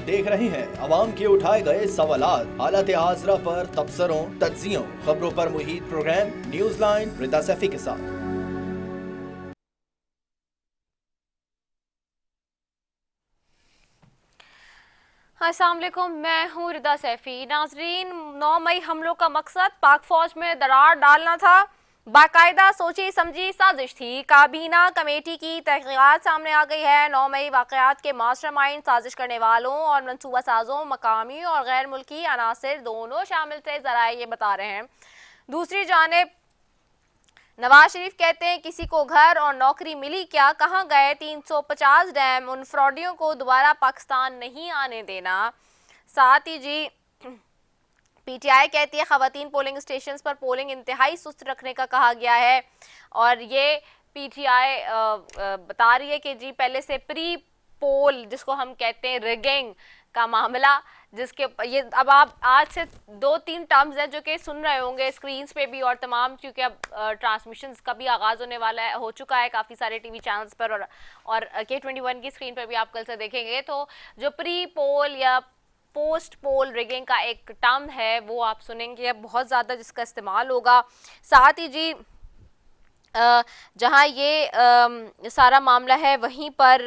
देख रहे हैं अवाम के उठाए गए सवालात, हालत हाजरा पर तबसरों, तज्जियों, खबरों पर मुहित प्रोग्राम न्यूज लाइन रिदा सैफी के साथ। अस्सलाम वालेकुम, मैं हूँ रिदा सैफी। नाजरीन, 9 मई हमलों का मकसद पाक फौज में दरार डालना था। बाकायदा सोची समझी साजिश थी। काबीना कमेटी की तहकीकात सामने आ गई है। 9 मई वाक़यात के मास्टरमाइंड, साजिश करने वालों और मनसूबा साजों, मकामी और गैर मुल्की अनासिर दोनों शामिल थे, ज़राए ये बता रहे हैं। दूसरी जानिब नवाज शरीफ कहते हैं किसी को घर और नौकरी मिली क्या, कहाँ गए 350 डैम, उन फ्रॉडियों को दोबारा पाकिस्तान नहीं आने देना। साथ ही जी पीटीआई कहती है खवातीन पोलिंग स्टेशन पर पोलिंग इंतहाई सुस्त रखने का कहा गया है। और ये पीटीआई बता रही है कि जी पहले से प्री पोल जिसको हम कहते हैं रिगिंग का मामला, जिसके ये अब आप आज से 2-3 टर्म्स हैं जो कि सुन रहे होंगे स्क्रीन पे भी और तमाम, क्योंकि अब ट्रांसमिशंस का भी आगाज़ होने वाला है, हो चुका है काफ़ी सारे टीवी चैनल्स पर और K21 की स्क्रीन पर भी आप कल से देखेंगे। तो जो प्री पोल या पोस्ट पोल रिगिंग का एक टर्म है वो आप सुनेंगे बहुत ज़्यादा, जिसका इस्तेमाल होगा। साथ ही जी जहां ये सारा मामला है वहीं पर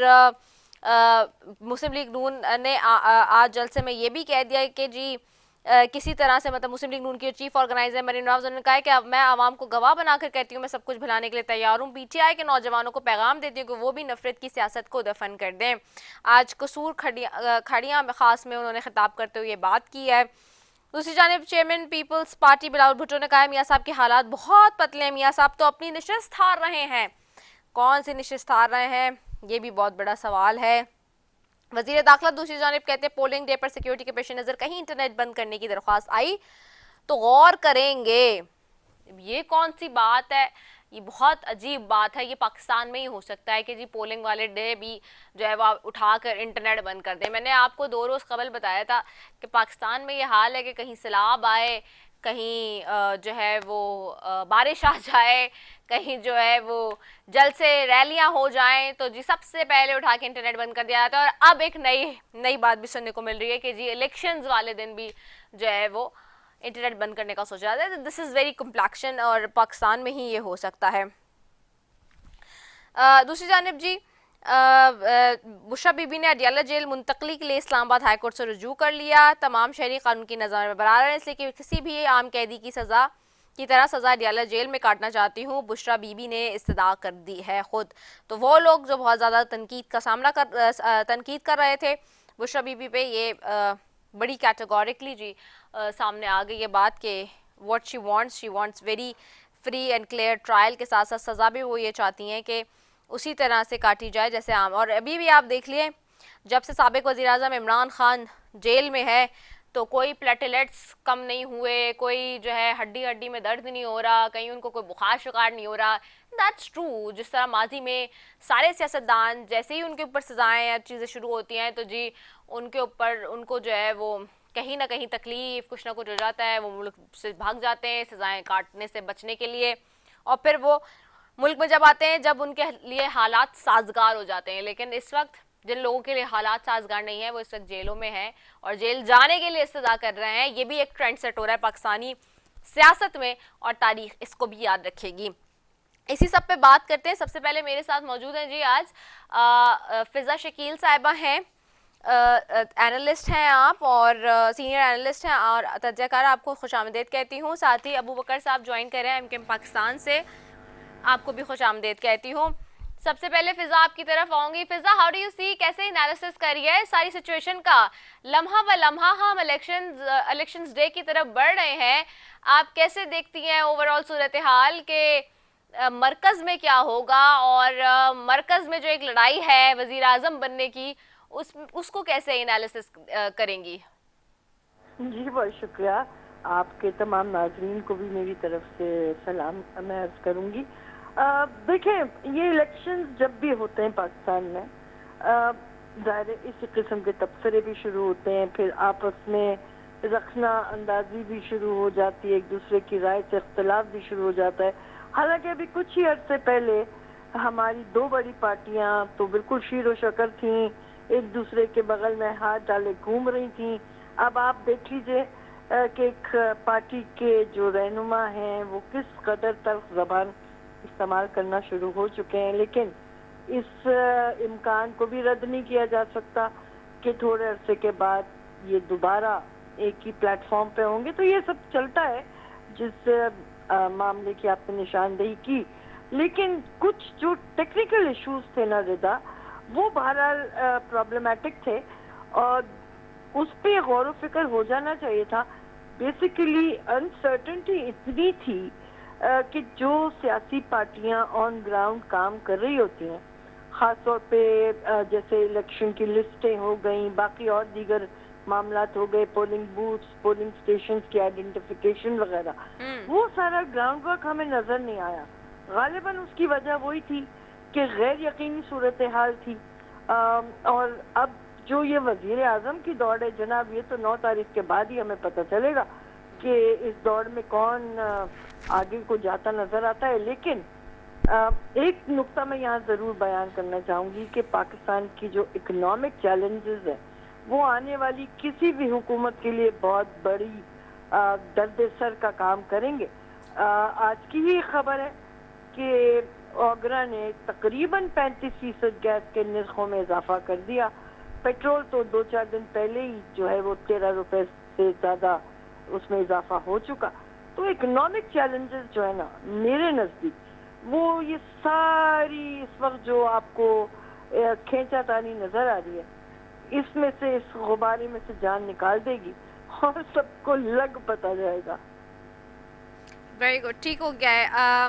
मुस्लिम लीग नून ने आज जलसे में ये भी कह दिया कि जी किसी तरह से, मतलब मुस्लिम लीग नून की चीफ ऑर्गेनाइजर मरीन नवाज ने कहा है कि अब मैं आवाम को गवाह बनाकर कहती हूँ मैं सब कुछ भुलाने के लिए तैयार हूँ। पीटीआई के नौजवानों को पैगाम देती हूँ कि वो भी नफरत की सियासत को दफन कर दें। आज कसूर खड़ियाँ में खास में उन्होंने खिताब करते हुए ये बात की है। दूसरी जानिब चेयरमैन पीपल्स पार्टी बिलावल भुट्टो ने कहा मियाँ साहब के हालात बहुत पतले हैं, मियाँ साहब तो अपनी नशिस्त हार रहे हैं। कौन सी नशिस्त हार रहे हैं, ये भी बहुत बड़ा सवाल है। वजीर दाखिला दूसरी जानिब कहते हैं पोलिंग डे पर सिक्योरिटी के पेश नज़र कहीं इंटरनेट बंद करने की दरख्वास्त आई तो गौर करेंगे। ये कौन सी बात है, ये बहुत अजीब बात है। ये पाकिस्तान में ही हो सकता है कि जी पोलिंग वाले डे भी जो है वो उठाकर इंटरनेट बंद कर दे। मैंने आपको 2 रोज़ कबल बताया था कि पाकिस्तान में ये हाल है कि कहीं सैलाब आए, कहीं जो है वो बारिश आ जाए, कहीं जो है वो जल से रैलियां हो जाएं तो जी सबसे पहले उठा के इंटरनेट बंद कर दिया जाता है। और अब एक नई बात भी सुनने को मिल रही है कि जी इलेक्शंस वाले दिन भी जो है वो इंटरनेट बंद करने का सोचा जाता है। दिस इज़ वेरी कॉम्प्लेक्शन और पाकिस्तान में ही ये हो सकता है। दूसरी जानिब जी बुशरा बीबी ने अडियाला जेल मुंतकली के लिए इस्लामाबाद हाई कोर्ट से रुजू कर लिया। तमाम शहरी कानून की नज़र में बरकरार है, इसलिए कि किसी भी आम कैदी की सज़ा की तरह सज़ा अडियाला जेल में काटना चाहती हूँ, बुशरा बीबी ने इस्तदा कर दी है खुद। तो वो लोग जो बहुत ज़्यादा तनकीद कर रहे थे बुशरा बीबी पे, ये बड़ी कैटेगोरिकली जी सामने आ गई ये बात कि what she wants very free and clear trial के साथ साथ सज़ा भी वो ये चाहती हैं कि उसी तरह से काटी जाए जैसे आम। और अभी भी आप देख लिए जब से साबिक वज़ीर आज़म इमरान खान जेल में है तो कोई प्लेटलेट्स कम नहीं हुए, कोई जो है हड्डी हड्डी में दर्द नहीं हो रहा, कहीं उनको कोई बुखार शिकार नहीं हो रहा। That's true. जिस तरह माजी में सारे सियासतदान जैसे ही उनके ऊपर सजाएं या चीज़ें शुरू होती हैं तो जी उनके ऊपर उनको जो है वो कहीं ना कहीं तकलीफ कुछ ना कुछ हो जाता है, वो मुल्क से भाग जाते हैं सजाएं काटने से बचने के लिए, और फिर वो मुल्क में जब आते हैं जब उनके लिए हालात साजगार हो जाते हैं। लेकिन इस वक्त जिन लोगों के लिए हालात साजगार नहीं है वो इस वक्त जेलों में हैं और जेल जाने के लिए इस्तदा कर रहे हैं। ये भी एक ट्रेंड सेट हो रहा है पाकिस्तानी सियासत में और तारीख इसको भी याद रखेगी। इसी सब पे बात करते हैं। सबसे पहले मेरे साथ मौजूद हैं जी आज फिजा शकील साहिबा हैं, एनालिस्ट हैं आप और सीनियर एनालिस्ट हैं और तज्ज़ियाकार, आपको खुशामदीद कहती हूँ। साथ ही अबू बकर साहब ज्वाइन कर रहे हैं एमकेएम पाकिस्तान से, आपको भी खुशामदीद कहती हूँ। सबसे पहले फिजा आपकी तरफ आऊंगी। फिजा, हाउ डू यू सी, कैसे एनालिसिस करिए सारी सिचुएशन का? लम्हा व लम्हा हम इलेक्शंस डे की तरफ बढ़ रहे हैं, आप कैसे देखती हैं ओवरऑल सूरत हाल के मरकज में क्या होगा और मरकज में जो एक लड़ाई है वजीर आजम बनने की उसको कैसे एनालिसिस करेंगी? जी बहुत शुक्रिया। आपके तमाम नाजरीन को भी मेरी तरफ से सलाम मैं अर्ज करूंगी। देखें, ये इलेक्शन जब भी होते हैं पाकिस्तान में ज़ाहिर इस किस्म के तबसरे भी शुरू होते हैं, फिर आपस में रखना अंदाजी भी शुरू हो जाती है, एक दूसरे की राय से इख्तलाफ भी शुरू हो जाता है। हालांकि अभी कुछ ही अर्से पहले हमारी 2 बड़ी पार्टियां तो बिल्कुल शीर व शकर थीं एक दूसरे के बगल में हाथ डाले घूम रही थी। अब आप देख लीजिए कि एक पार्टी के जो रहनुमा हैं वो किस कदर तल्ख ज़बान इस्तेमाल करना शुरू हो चुके हैं, लेकिन इस इम्कान को भी रद्द नहीं किया जा सकता कि थोड़े अरसे के बाद ये दोबारा एक ही प्लेटफॉर्म पे होंगे। तो ये सब चलता है जिस मामले की आपने निशानदेही की, लेकिन कुछ जो टेक्निकल इश्यूज थे ना रिदा, वो बहरहाल प्रॉब्लमेटिक थे और उस पे गौर व फिक्र हो जाना चाहिए था। बेसिकली अनसर्टेनिटी इतनी थी कि जो सियासी पार्टियां ऑन ग्राउंड काम कर रही होती हैं, खासतौर पे जैसे इलेक्शन की लिस्टें हो गई, बाकी और दीगर मामलात हो गए, पोलिंग बूथ्स, पोलिंग स्टेशंस की आइडेंटिफिकेशन वगैरह, वो सारा ग्राउंड वर्क हमें नजर नहीं आया। गालिबन उसकी वजह वही थी कि गैर यकीनी सूरत हाल थी। और अब जो ये वजीर आजम की दौड़ है जनाब, ये तो 9 तारीख के बाद ही हमें पता चलेगा कि इस दौड़ में कौन आगे को जाता नजर आता है। लेकिन एक नुक्ता मैं यहाँ जरूर बयान करना चाहूंगी कि पाकिस्तान की जो इकोनॉमिक चैलेंजेस है वो आने वाली किसी भी हुकूमत के लिए बहुत बड़ी दर्द सर का काम करेंगे। आज की ही खबर है कि ओगरा ने तकरीबन 35% गैस के निर्खों में इजाफा कर दिया। पेट्रोल तो 2-4 दिन पहले ही जो है वो 13 रुपए से ज्यादा उसमें इजाफा हो चुका। तो इकोनॉमिक चैलेंजेस जो है ना, मेरे नजदीक वो ये सारी इस वक्त जो आपको खींचातानी नजर आ रही है, इसमें से, इस गुब्बारे में से जान निकाल देगी और सबको लग पता जाएगा। वेरी गुड, ठीक हो गया है।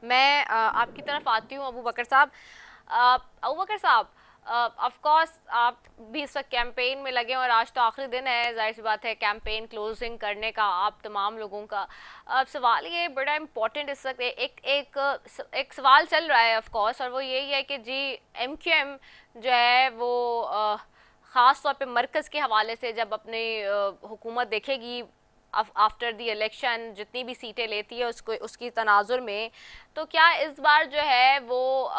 मैं आपकी तरफ आती हूँ अबू बकर साहब। अबू बकर साहब, ऑफ कोर्स आप भी इस वक्त कैंपेन में लगे और आज तो आखिरी दिन है, जाहिर सी बात है कैंपेन क्लोजिंग करने का आप तमाम लोगों का। अब सवाल ये बड़ा इम्पोर्टेंट इस वक्त एक सवाल चल रहा है ऑफ कोर्स, और वो यही है कि जी MQM जो है वो ख़ास तौर पे मरकज़ के हवाले से जब अपनी हुकूमत देखेगी आफ्टर द इलेक्शन, जितनी भी सीटें लेती है उसको उसकी तनाजुर में, तो क्या इस बार जो है वो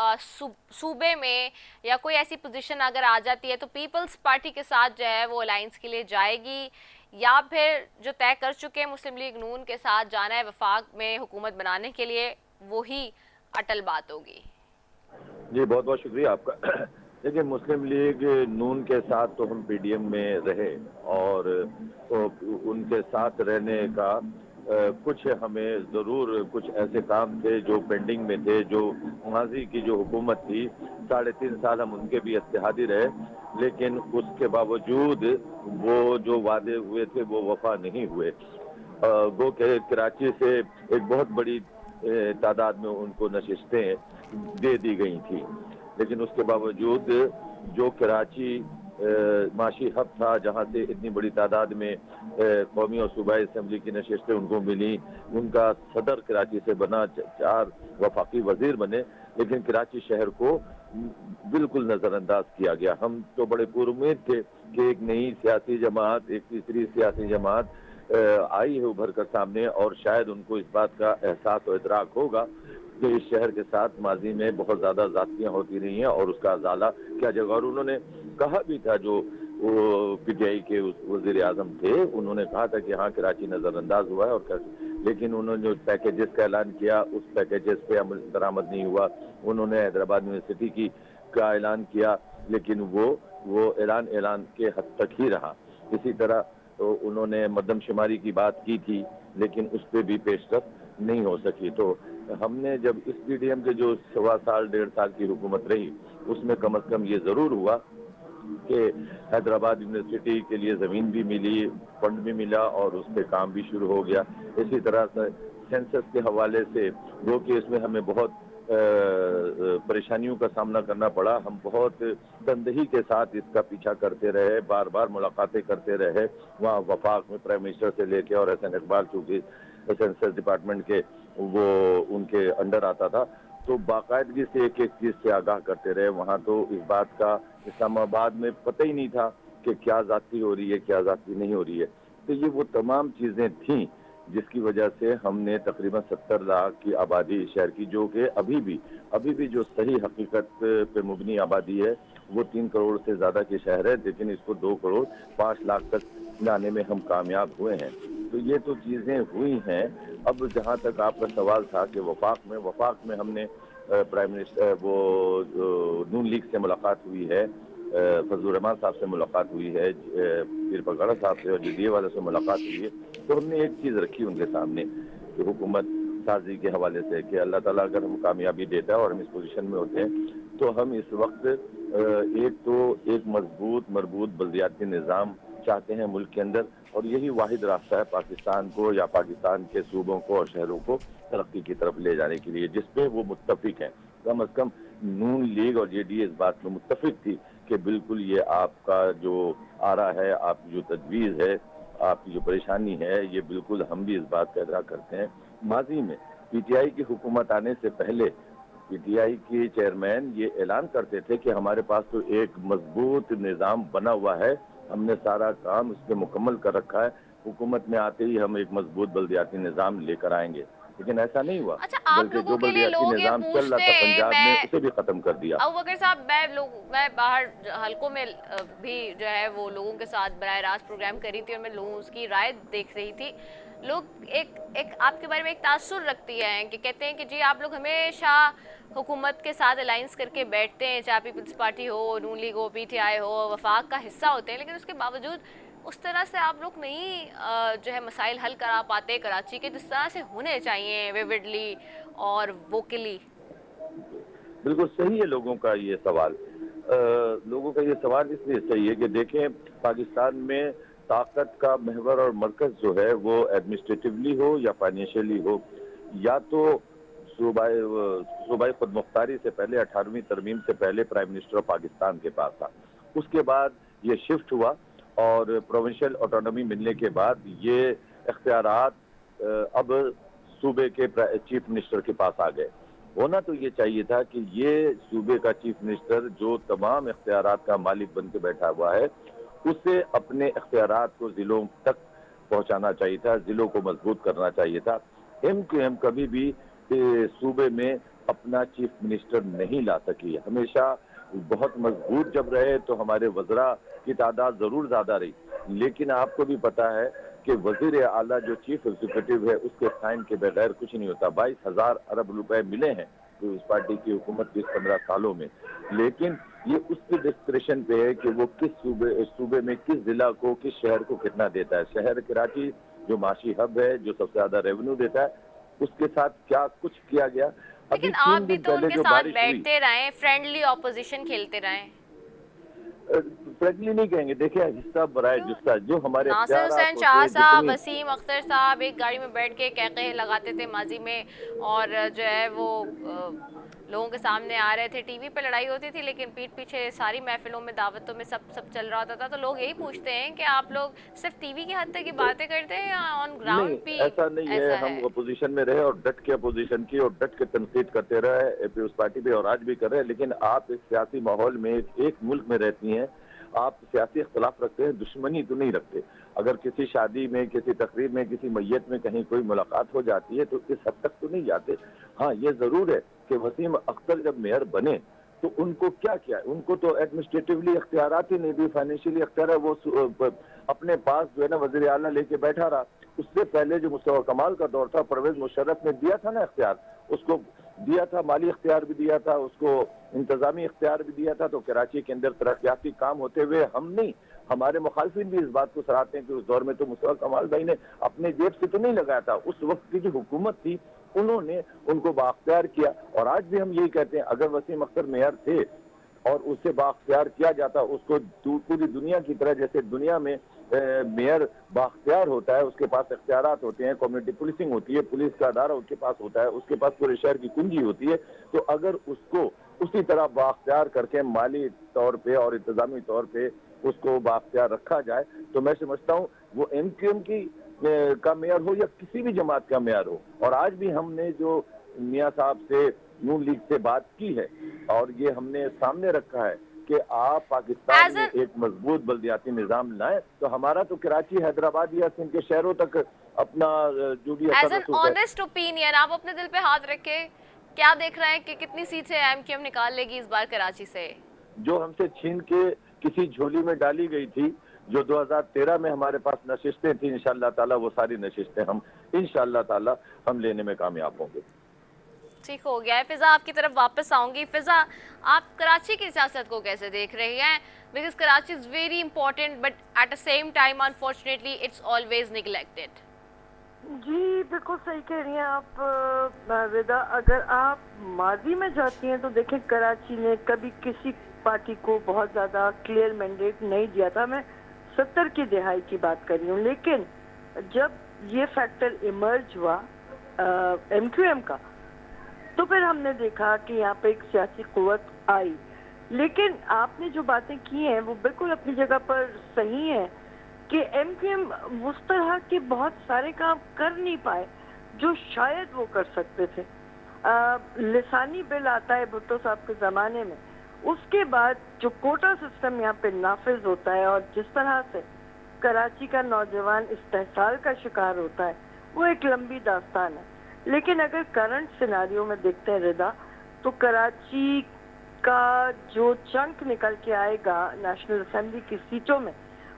सूबे में या कोई ऐसी पोजीशन अगर आ जाती है तो पीपल्स पार्टी के साथ जो है वो अलायंस के लिए जाएगी, या फिर जो तय कर चुके हैं मुस्लिम लीग नून के साथ जाना है वफाक में हुकूमत बनाने के लिए, वही अटल बात होगी? जी बहुत बहुत शुक्रिया आपका। देखिए, मुस्लिम लीग नून के साथ तो हम PDM में रहे और तो उनके साथ रहने का कुछ हमें ज़रूर कुछ ऐसे काम थे जो पेंडिंग में थे, जो माजी की जो हुकूमत थी 3.5 साल हम उनके भी इत्तेहादी रहे, लेकिन उसके बावजूद वो जो वादे हुए थे वो वफा नहीं हुए। गो के कराची से एक बहुत बड़ी तादाद में उनको नशिस्तें दे दी गई थी, लेकिन उसके बावजूद जो कराची माशी हब था, जहाँ से इतनी बड़ी तादाद में कौमी और सूबाई असम्बली की नशिस्तें उनको मिली, उनका सदर कराची से बना, 4 वफाकी वजीर बने, लेकिन कराची शहर को बिल्कुल नज़रअंदाज किया गया। हम तो बड़े पुरुम्मीद थे कि एक नई सियासी जमात, एक तीसरी सियासी जमात आई है उभर कर सामने, और शायद उनको इस बात का एहसास और इदराक होगा कि इस शहर के साथ माजी में बहुत ज़्यादा ज़्यादतियाँ होती रही हैं और उसका अजाला क्या जगह। और उन्होंने कहा भी था, जो वो PTI के वज़ीर आज़म थे, उन्होंने कहा था कि हाँ कराची नज़रअंदाज हुआ है, और लेकिन उन्होंने जो पैकेजेस का ऐलान किया उस पैकेजेस पे अमल दरामद नहीं हुआ। उन्होंने हैदराबाद यूनिवर्सिटी की का ऐलान किया, लेकिन वो ऐलान के हद तक ही रहा। इसी तरह तो उन्होंने मरदमशुमारी की बात की थी, लेकिन उस पर भी पेशरफ नहीं हो सकी। तो हमने जब इस PDM के जो 1.25 साल 1.5 साल की हुकूमत रही, उसमें कम अज़ कम ये ज़रूर हुआ कि हैदराबाद यूनिवर्सिटी के लिए ज़मीन भी मिली, फंड भी मिला और उस पर काम भी शुरू हो गया। इसी तरह से सेंसस के हवाले से वो कि इसमें हमें बहुत परेशानियों का सामना करना पड़ा। हम बहुत तंदही के साथ इसका पीछा करते रहे, बार बार मुलाकातें करते रहे वहाँ वफाक में, प्राइम मिनिस्टर से लेके और एहसन इकबाल चूँकि सेंसस डिपार्टमेंट के वो उनके अंडर आता था, तो बाकायदगी से एक चीज़ से आगाह करते रहे। वहाँ तो इस बात का इस्लामाबाद में पता ही नहीं था कि क्या ज़्यादती हो रही है, क्या ज़्यादती नहीं हो रही है। तो ये वो तमाम चीज़ें थीं जिसकी वजह से हमने तकरीबन 70 लाख की आबादी शहर की, जो कि अभी भी जो सही हकीकत पे मुबनी आबादी है, वो 3 करोड़ से ज़्यादा की शहर है, लेकिन इसको 2 करोड़ 5 लाख तक लाने में हम कामयाब हुए हैं। तो ये तो चीज़ें हुई हैं। अब जहाँ तक आपका सवाल था कि वफाक में हमने प्राइम मिनिस्टर वो नून लीग से मुलाकात हुई है, फजलुर रहमान साहब से मुलाकात हुई है, पीर बगड़ा साहब से और JDA वालों से मुलाकात हुई है। तो हमने एक चीज़ रखी उनके सामने कि हुकूमत साजी के हवाले से कि अल्लाह ताला अगर हम कामयाबी देता है और हम इस पोजीशन में होते हैं तो हम इस वक्त एक मजबूत मरबूत बल्दियाती निज़ाम चाहते हैं मुल्क के अंदर, और यही वाहिद रास्ता है पाकिस्तान को या पाकिस्तान के सूबों को और शहरों को तरक्की की तरफ ले जाने के लिए, जिसपे वो मुत्तफिक हैं। कम अज कम नून लीग और JDA इस बात में मुत्तफिक थी कि बिल्कुल ये आपका जो आरा है, आपकी जो तजवीज़ है, आपकी जो परेशानी है, ये बिल्कुल हम भी इस बात का इदराक करते हैं। माजी में PTI की हुकूमत आने से पहले PTI के चेयरमैन ये ऐलान करते थे कि हमारे पास तो एक मजबूत निज़ाम बना हुआ है, हमने सारा काम उस पर मुकम्मल कर रखा है, हुकूमत में आते ही हम एक मजबूत बल्दियाती निज़ाम लेकर आएंगे। लेकिन ऐसा नहीं हुआ, अच्छा, आप बल्कि लोगों जो के लिए बल्दियाती लोग ये निज़ाम चल रहा पूछते था हैं, पंजाब में उसे भी खत्म कर दिया। अबू बकर साहब, मैं बाहर हलकों में भी जो है वो लोगों के साथ बराह रास्त प्रोग्राम करी थी और मैं लोगों उसकी राय देख रही थी। लोग एक आपके बारे में एक तासुर रखती है कि कहते हैं कि जी आप लोग हमेशा हुकूमत के साथ अलायंस करके बैठते हैं, चाहे पीपल्स पार्टी हो, नून लीग हो, PTI हो, वफाक का हिस्सा होते हैं, लेकिन उसके बावजूद उस तरह से आप लोग नहीं जो है मसाइल हल करा पाते कराची के जिस तरह से होने चाहिए, विविडली और वोकली। बिल्कुल सही है लोगों का ये सवाल। लोगों का ये सवाल इसलिए सही है कि देखें, पाकिस्तान में ताकत का महवर और मरकज जो है वो एडमिनिस्ट्रेटिवली हो या फाइनेंशियली हो, या तो सूबाई खुद मुख्तारी से पहले 18वीं तरमीम से पहले प्राइम मिनिस्टर ऑफ पाकिस्तान के पास था। उसके बाद ये शिफ्ट हुआ और प्रोविंशियल ऑटोनॉमी मिलने के बाद ये इख्तियारात अब सूबे के चीफ मिनिस्टर के पास आ गए। होना तो ये चाहिए था कि ये सूबे का चीफ मिनिस्टर जो तमाम इख्तियारात का मालिक बन के बैठा हुआ है, उसे अपने इख्तियारात को जिलों तक पहुंचाना चाहिए था, जिलों को मजबूत करना चाहिए था। MQM कभी भी सूबे में अपना चीफ मिनिस्टर नहीं ला सकी। हमेशा बहुत मजबूत जब रहे तो हमारे वज़रा की तादाद जरूर ज्यादा रही, लेकिन आपको भी पता है कि वजीर आला जो चीफ एग्जीक्यूटिव है उसके साइन के बगैर कुछ नहीं होता। 22,000 अरब रुपए मिले हैं उस पार्टी की हुकूमत के 15 सालों में, लेकिन ये उसकी डिस्क्रिप्शन पे है कि वो किस सूबे में किस जिला को, किस शहर को कितना देता है। शहर कराची जो माशी हब है, जो सबसे ज्यादा रेवेन्यू देता है, उसके साथ क्या कुछ किया गया। लेकिन आप भी तो उनके साथ बैठते रहे, फ्रेंडली ऑपोजिशन खेलते रहे। फ्रेंडली नहीं कहेंगे, देखिए हिस्सा बराए जिसका जो हमारे नासिर हुसैन शाह साहब, वसीम अख्तर साहब एक गाड़ी में बैठ के कहकहे लगाते थे माजी में, और जो है वो लोगों के सामने आ रहे थे। टीवी पे लड़ाई होती थी, लेकिन पीठ पीछे सारी महफिलों में, दावतों में सब चल रहा होता था। तो लोग यही पूछते हैं कि आप लोग सिर्फ टीवी की हद तक की बातें करते हैं या ऑन ग्राउंड भी? ऐसा नहीं है, हम अपोजिशन में रहे और डट के अपोजिशन की और डट के तनकीद करते रहे उस पार्टी पे, और आज भी कर रहे हैं। लेकिन आप एक सियासी माहौल में एक मुल्क में रहती हैं, आप सियासी इख्तलाफ रखते हैं, दुश्मनी तो नहीं रखते। अगर किसी शादी में, किसी तकरीर में, किसी मैयत में कहीं कोई मुलाकात हो जाती है तो इस हद तक तो नहीं जाते। हाँ, ये जरूर है कि वसीम अख्तर जब मेयर बने तो उनको क्या किया, उनको तो एडमिनिस्ट्रेटिवली इख्तियारात ही नहीं दी, फाइनेंशियली इख्तियार है वो अपने पास जो है ना वज़ीर आला लेके बैठा रहा। उससे पहले जो मुस्तफा कमाल का दौर था, परवेज मुशर्रफ ने दिया था ना इख्तियार, उसको दिया था, माली इख्तियार भी दिया था, उसको इंतजामी इख्तियार भी दिया था। तो कराची के अंदर तरक्याती काम होते हुए हम नहीं, हमारे मुखालफिन भी इस बात को सराहते हैं कि उस दौर में तो मुस्तफा कमाल भाई ने अपने जेब से तो नहीं लगाया था, उस वक्त की जो हुकूमत थी उन्होंने उनको बाख्तियार किया। और आज भी हम यही कहते हैं, अगर वसीम अख्तर मेयर थे और उससे बाख्तियार किया जाता, उसको पूरी दुनिया की तरह, जैसे दुनिया में मेयर बाख्तियार होता है, उसके पास इख्तियारात होते हैं, कम्युनिटी पुलिसिंग होती है, पुलिस का अदारा उसके पास होता है, उसके पास पूरे शहर की कुंजी होती है, तो अगर उसको उसी तरह बाख्तियार करके माली तौर पे और इंतजामी तौर पे उसको बाख्तियार रखा जाए, तो मैं समझता हूँ वो MQM का मेयर हो या किसी भी जमात का मेयर हो। और आज भी हमने जो मियाँ साहब से, नून लीग से बात की है और ये हमने सामने रखा है कि आप पाकिस्तान में एक मजबूत बल्दियाती निजाम लाएं, तो हमारा तो कराची, हैदराबाद या सिंध के शहरों तक अपना जो भी एज एन ऑनेस्ट ओपिनियन, आप अपने दिल पे हाथ रख के क्या देख रहे हैं कि कितनी सीटें MQM निकाल लेगी इस बार कराची से? जो हमसे छीन के किसी झोली में डाली गई थी, जो 2013 में हमारे पास नशिस्तें थी, इंशाअल्लाह ताला वो सारी नशिस्तें हम इंशाअल्लाह ताला हम लेने में कामयाब होंगे। ठीक हो गया है। फिजा, आपकी तरफ वापस आऊंगी। फिजा, आप कराची की सियासत को कैसे देख रही हैं? Because Karachi is very important but at the same time unfortunately it's always neglected. जी बिल्कुल सही कह रही हैं आप विदा। अगर आप माजी में जाती हैं तो देखें, कराची ने कभी किसी पार्टी को बहुत ज्यादा क्लियर मैंडेट नहीं दिया था। मैं 70 की दिहाई की बात कर रही हूँ। लेकिन जब ये फैक्टर इमर्ज हुआ MQM का, तो फिर हमने देखा कि यहाँ पे एक सियासी कुव्वत आई। लेकिन आपने जो बातें की हैं वो बिल्कुल अपनी जगह पर सही है कि MQM उस तरह के बहुत सारे काम कर नहीं पाए जो शायद वो कर सकते थे। लिसानी बिल आता है भुट्टो साहब के जमाने में, उसके बाद जो कोटा सिस्टम यहाँ पे नाफिज होता है और जिस तरह से कराची का नौजवान इस्तेहसाल का शिकार होता है, वो एक लंबी दास्तान है। लेकिन अगर करंट सिनारियो में देखते हैं रिदा, तो कराची का जो चंक निकल के आएगा नेशनल असेंबली की सीटों में,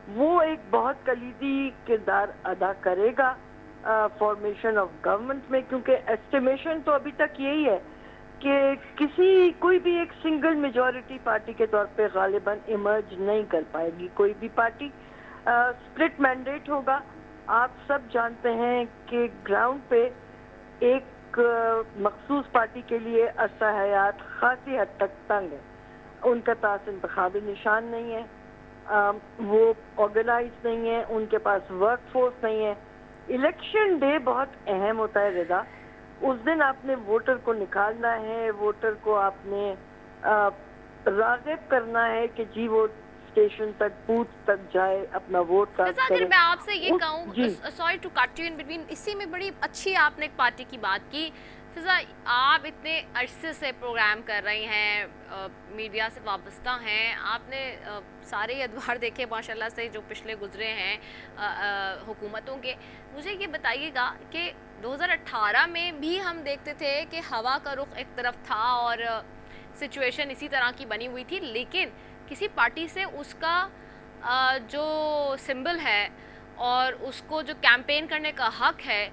वो एक बहुत कलीदी किरदार अदा करेगा फॉर्मेशन ऑफ गवर्नमेंट में। क्योंकि एस्टिमेशन तो अभी तक यही है कि कोई भी एक सिंगल मेजॉरिटी पार्टी के तौर पे गालिबन इमर्ज नहीं कर पाएगी कोई भी पार्टी। स्प्लिट मैंडेट होगा। आप सब जानते हैं कि ग्राउंड पे एक मखसूस पार्टी के लिए अरसा हयात खासी हद तक तंग है। उनके पास इंतखाबी निशान नहीं है, वो ऑर्गेनाइज नहीं है, उनके पास वर्क फोर्स नहीं है। इलेक्शन डे बहुत अहम होता है रिदा। उस दिन आपने वोटर को निकालना है, वोटर को आपने राग़िब करना है कि जी वो स्टेशन तक, बूथ तक जाए, अपना वोट कास्ट करे। अगर मैं आपसे ये कहूँ, sorry to cut you in between, इसी में बड़ी अच्छी आपने एक पार्टी की बात की। फिजा, आप इतने अरसे से प्रोग्राम कर रही हैं, मीडिया से वाबस्ता हैं, आपने सारे अदवार देखे माशाल्लाह से जो पिछले गुजरे हैं हुकूमतों के। मुझे ये बताइएगा कि 2018 में भी हम देखते थे कि हवा का रुख एक तरफ था और सिचुएशन इसी तरह की बनी हुई थी, लेकिन किसी पार्टी से उसका जो सिंबल है और उसको जो कैंपेन करने का हक है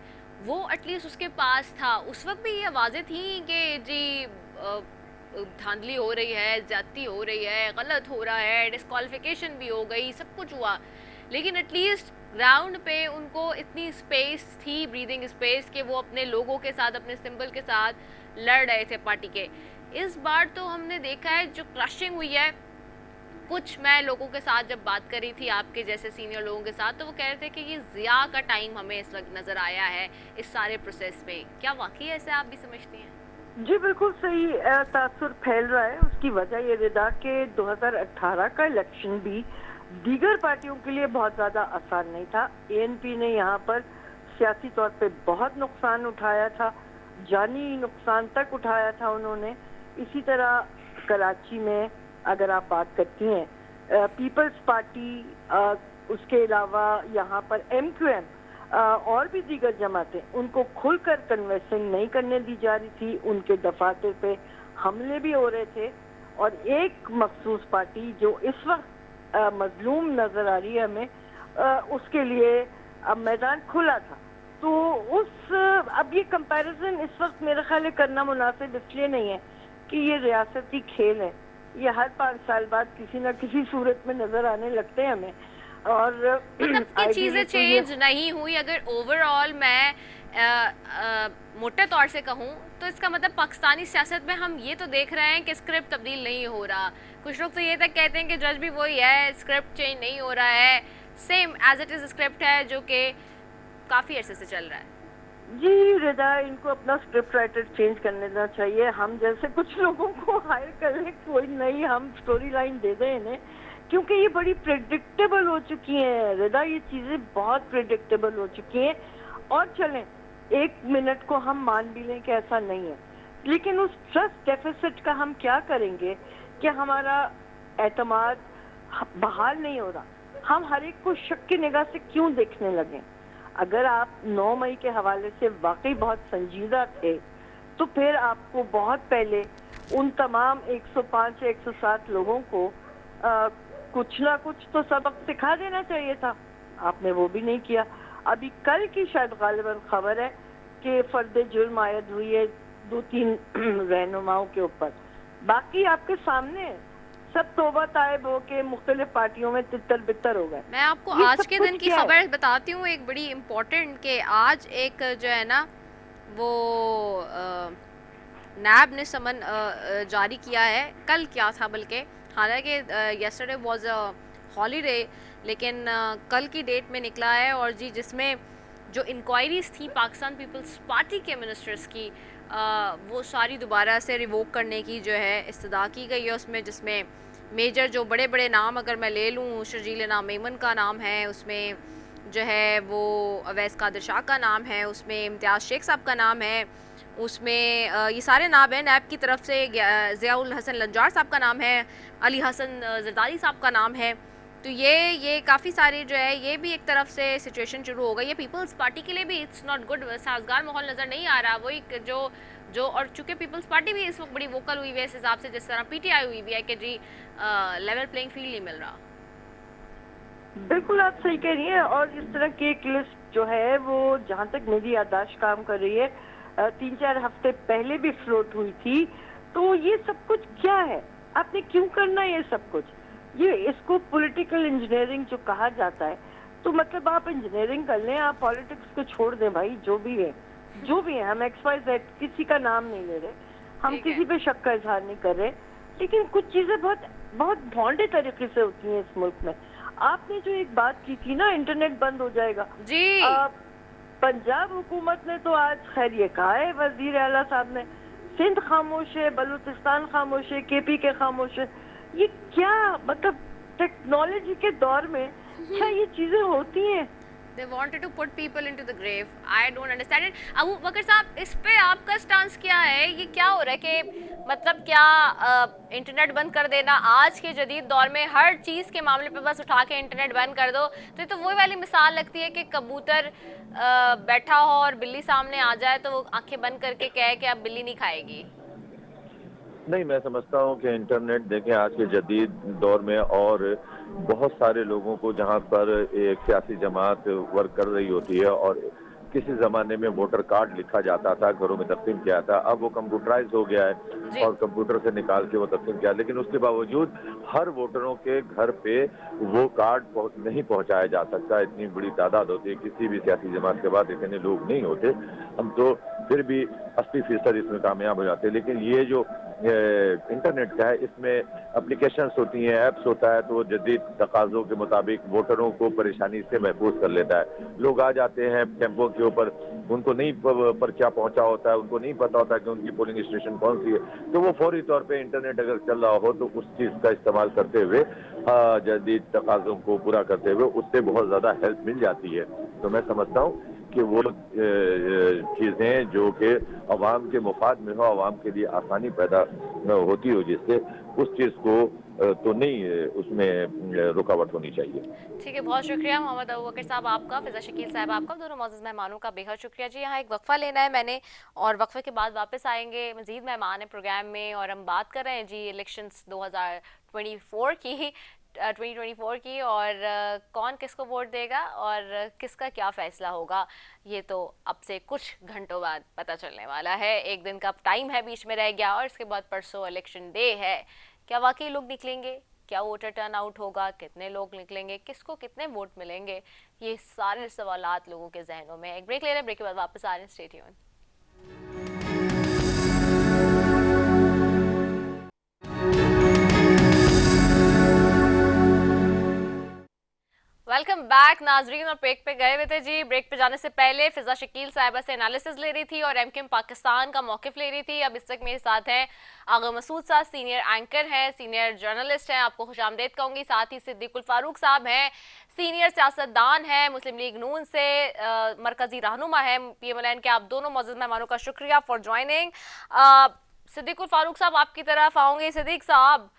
वो एटलीस्ट उसके पास था। उस वक्त भी ये आवाज़ें थी कि जी धांधली हो रही है, ज्यादती हो रही है, गलत हो रहा है, डिस्क्वालिफिकेशन भी हो गई, सब कुछ हुआ, लेकिन एटलीस्ट ग्राउंड पे उनको इतनी स्पेस थी, ब्रीदिंग स्पेस, कि वो अपने लोगों के साथ, अपने सिंबल के साथ लड़ रहे थे पार्टी के। इस बार तो हमने देखा है जो क्रशिंग हुई है। कुछ मैं लोगों के साथ जब बात करी थी, आपके जैसे सीनियर लोगों के साथ, तो वो कह रहे थे कि ये ज़िया का टाइम हमें इस वक्त नज़र आया है इस सारे प्रोसेस पे। क्या वाकई ऐसे आप भी समझती हैं? जी बिल्कुल सही तासुर फैल रहा है। उसकी वजह ये रिदा के 2018 का इलेक्शन भी दीगर पार्टियों के लिए बहुत ज़्यादा आसान नहीं था। ANP ने यहाँ पर सियासी तौर पे बहुत नुकसान उठाया था, जानी नुकसान तक उठाया था उन्होंने। इसी तरह कराची में अगर आप बात करती हैं पीपल्स पार्टी, उसके अलावा यहाँ पर MQM और भी दीगर जमातें, उनको खुलकर कन्वेंसिंग नहीं करने दी जा रही थी। उनके दफातर पे हमले भी हो रहे थे और एक मखसूस पार्टी जो इस वक्त मजलूम नजर आ रही है हमें, उसके लिए अब मैदान खुला था। तो अब ये कंपैरिजन इस वक्त मेरा ख्याल है करना मुनासिब इसलिए नहीं है कि ये रियासती खेल है, ये हर 5 साल बाद किसी न किसी सूरत में नजर आने लगते हैं हमें। और मतलब चीजें चेंज नहीं हुई। अगर ओवरऑल मैं मोटे तौर से कहूँ तो इसका मतलब पाकिस्तानी सियासत में हम ये तो देख रहे हैं कि स्क्रिप्ट तब्दील नहीं हो रहा। कुछ लोग तो ये तक कहते हैं कि जज भी वही है, स्क्रिप्ट चेंज नहीं हो रहा है, same as it is script है जो कि काफी अरसे से चल रहा है। जी रिदा, इनको अपना स्क्रिप्ट राइटर चेंज कर लेना चाहिए। हम जैसे कुछ लोगों को हायर कर ले, कोई नई हम स्टोरी लाइन दे दें इन्हें, क्योंकि ये बड़ी प्रेडिक्टेबल हो चुकी हैं रिदा, ये चीजें बहुत प्रेडिक्टेबल हो चुकी हैं। और चलें, 1 मिनट को हम मान भी लें कि ऐसा नहीं है, लेकिन उस ट्रस्ट डेफिसिट का हम क्या करेंगे कि हमारा एतमाद बहाल नहीं हो रहा। हम हर एक को शक की निगाह से क्यों देखने लगे? अगर आप 9 मई के हवाले से वाकई बहुत संजीदा थे तो फिर आपको बहुत पहले उन तमाम 105 या 107 लोगों को कुछ ना कुछ तो सबक सिखा देना चाहिए था। आपने वो भी नहीं किया। अभी कल की शायद गालिबन खबर है कि फर्द जुर्म आयद हुई है 2-3 रहनुमाओं के ऊपर। बाकी आपके सामने है। सब तौबा तायब हो के मुख्तलिफ पार्टियों में तितर बितर हो गए। मैं आपको आज के दिन की खबर बताती हूँ, एक बड़ी इम्पोर्टेंट, कि आज एक जो है ना वो नैब ने समन जारी किया है। कल क्या था बल्कि, हालांकि यस्टरडे वाज अ हॉलीडे, लेकिन कल की डेट में निकला है। और जी जिसमें जो इंक्वायरीज थी पाकिस्तान पीपल्स पार्टी के मिनिस्टर्स की, वो सारी दोबारा से रिवोक करने की जो है इस्तदा की गई है उसमें, जिसमें मेजर जो बड़े बड़े नाम अगर मैं ले लूँ, शर्जील नाम मेमन का नाम है, उसमें जो है वो अवैस कादिर शाह का नाम है, उसमें इम्तियाज़ शेख साहब का नाम है, उसमें ये सारे नाम हैं। नैब की तरफ से ज़ियाउल हसन लंजार साहब का नाम है, अली हसन जरदारी साहब का नाम है। तो ये काफ़ी सारी जो है, ये भी एक तरफ से सिचुएशन शुरू हो गई है। पीपल्स पार्टी के लिए भी इट्स नॉट गुड, साजगार माहौल नज़र नहीं आ रहा। वही जो और चूँकि पीपल्स पार्टी भी इस वक्त बड़ी वोकल हुई है इस हिसाब से, जिस तरह पीटीआई हुई भी है कि जी लेवल प्लेइंग फील्ड नहीं मिल रहा। बिल्कुल आप सही कह रही हैं। और इस तरह की एक लिस्ट जो है वो, जहाँ तक मेरी याददाश्त काम कर रही है, 3-4 हफ्ते पहले भी फ्लोट हुई थी। तो ये सब कुछ क्या है? आपने क्यों करना ये सब कुछ? ये इसको पॉलिटिकल इंजीनियरिंग जो कहा जाता है। तो मतलब आप इंजीनियरिंग कर लें, आप पॉलिटिक्स को छोड़ दें भाई। जो भी है हम XYZ किसी का नाम नहीं ले रहे, हम किसी पे शक का इजहार नहीं कर रहे, लेकिन कुछ चीजें बहुत बहुत भौंडे तरीके से होती हैं इस मुल्क में। आपने जो एक बात की थी ना, इंटरनेट बंद हो जाएगा जी। पंजाब हुकूमत ने तो आज खैर ये कहा है, वजीर आला साहब ने, सिंध खामोश है, बलूचिस्तान खामोश है, KP के खामोश है। ये क्या मतलब, टेक्नोलॉजी के दौर में क्या ये चीजें होती हैं? They wanted to put people into the grave. I don't understand it. Abu बकर साहब, इस पे आपका स्टांस क्या है? ये क्या हो रहा है कि मतलब क्या इंटरनेट बंद कर देना आज के जदीद दौर में, हर चीज़ के मामले पे बस उठा के इंटरनेट बंद कर दो, तो ये तो वही वाली मिसाल लगती है कि कबूतर बैठा हो और बिल्ली सामने आ जाए तो वो आंखें बंद करके कहे कि अब बिल्ली नहीं खाएगी। नहीं, मैं समझता हूँ कि इंटरनेट देखें आज के जदीद दौर में, और बहुत सारे लोगों को जहाँ पर एक सियासी जमात वर्क कर रही होती है, और किसी जमाने में वोटर कार्ड लिखा जाता था, घरों में तकसीम किया था, अब वो कंप्यूटराइज हो गया है और कंप्यूटर से निकाल के वो तकसीम किया। लेकिन उसके बावजूद हर वोटरों के घर पे वो कार्ड नहीं पहुंचाया जा सकता। इतनी बड़ी तादाद होती है, किसी भी सियासी जमात के बाद इतने लोग नहीं होते। हम तो फिर भी 80% इसमें कामयाब हो जाते हैं। लेकिन ये जो इंटरनेट का है, इसमें एप्लीकेशंस होती हैं, ऐप्स होता है, तो वो जदीद तकाज़ों के मुताबिक वोटरों को परेशानी से महफूज कर लेता है। लोग आ जाते हैं टेम्पो के ऊपर, उनको नहीं पर्चा पहुंचा होता है, उनको नहीं पता होता कि उनकी पोलिंग स्टेशन कौन सी है, तो वो फौरी तौर पे इंटरनेट अगर चल रहा हो तो उस चीज़ का इस्तेमाल करते हुए, जदीद तकाज़ों को पूरा करते हुए उससे बहुत ज़्यादा हेल्प मिल जाती है। तो मैं समझता हूँ कि वो चीज़ें जो कि अवाम के मुफाद में हो, अवाम के लिए आसानी पैदा होती हो, जिससे उस चीज़ को तो नहीं उसमें रुकावट होनी चाहिए। ठीक है, बहुत शुक्रिया मोहम्मद अबू बकर साहब आपका, फिजा शकील साहब आपका, दोनों मौजूद मेहमानों का बेहद शुक्रिया जी। यहाँ एक वक्फा लेना है मैंने, और वक्फे के बाद वापस आएंगे। मजीद मेहमान है प्रोग्राम में, और हम बात कर रहे हैं जी इलेक्शंस 2024 की 2024 की, और कौन किसको वोट देगा और किसका क्या फ़ैसला होगा, ये तो अब से कुछ घंटों बाद पता चलने वाला है। एक दिन का टाइम है बीच में रह गया, और इसके बाद परसों इलेक्शन डे है। क्या वाकई लोग निकलेंगे? क्या वोटर टर्न आउट होगा? कितने लोग निकलेंगे? किसको कितने वोट मिलेंगे? ये सारे सवालात लोगों के जहनों में। एक ब्रेक ले रहे हैं, ब्रेक के बाद वापस आ रहे हैं। Stay tuned. वेलकम बैक नाजरीन। और ब्रेक पे गए हुए थे जी। ब्रेक पे जाने से पहले फिजा शकील साहिबा से एनालिसिस ले रही थी और एमकेएम पाकिस्तान का मौकिफ ले रही थी। अब इस वक्त मेरे साथ हैं आगा मसूद साहब, सीनियर एंकर हैं, सीनियर जर्नलिस्ट हैं, आपको खुशामदीद कहूँगी। साथ ही सिद्दीकुल फारूक साहब हैं, सीनियर सियासतदान हैं, मुस्लिम लीग नून से मरकजी रहनुमा है PMLN के। आप दोनों मौजूद मेहमानों का शुक्रिया फॉर ज्वाइनिंग। सिद्दीकुल फारूक साहब आपकी तरफ आऊँगी। सिद्दीक साहब,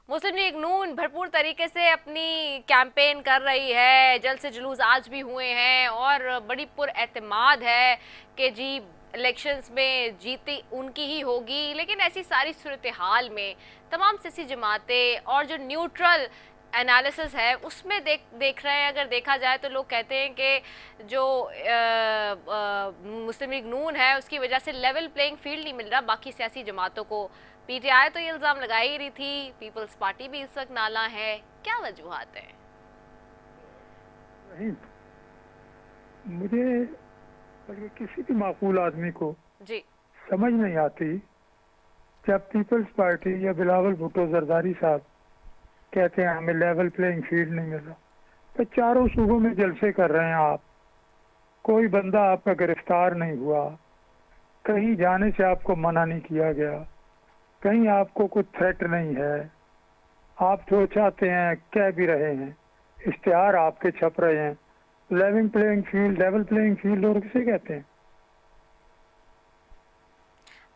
मुस्लिम लीग नून भरपूर तरीके से अपनी कैंपेन कर रही है, जल्द से जुलूस आज भी हुए हैं, और बड़ी पुरएतमाद है कि जी इलेक्शंस में जीती उनकी ही होगी, लेकिन ऐसी सारी सूरत हाल में तमाम सियासी जमातें और जो न्यूट्रल एनालिसिस है उसमें देख रहे हैं, अगर देखा जाए तो लोग कहते हैं कि जो मुस्लिम लीग नून है उसकी वजह से लेवल प्लेइंग फील्ड नहीं मिल रहा बाकी सियासी जमातों को। पीटीआई तो ये इल्ज़ाम लगा ही रही थी, पीपल्स पार्टी भी इस वक्त नाला है, क्या वजूहात हैं? मुझे बल्कि किसी भी माकूल आदमी को जी समझ नहीं आती जब पीपल्स पार्टी या बिलावल भुट्टो जरदारी साहब कहते हैं हमें लेवल प्लेइंग फील्ड नहीं मिल रहा, तो चारों सूबों में जलसे कर रहे हैं आप, कोई बंदा आपका गिरफ्तार नहीं हुआ, कहीं जाने से आपको मना नहीं किया गया, कहीं आपको कुछ थ्रेट नहीं है, आप जो चाहते हैं कह भी रहे हैं, इश्तिहार आपके छप रहे हैं। लेवल प्लेइंग फील्ड और किसे कहते हैं?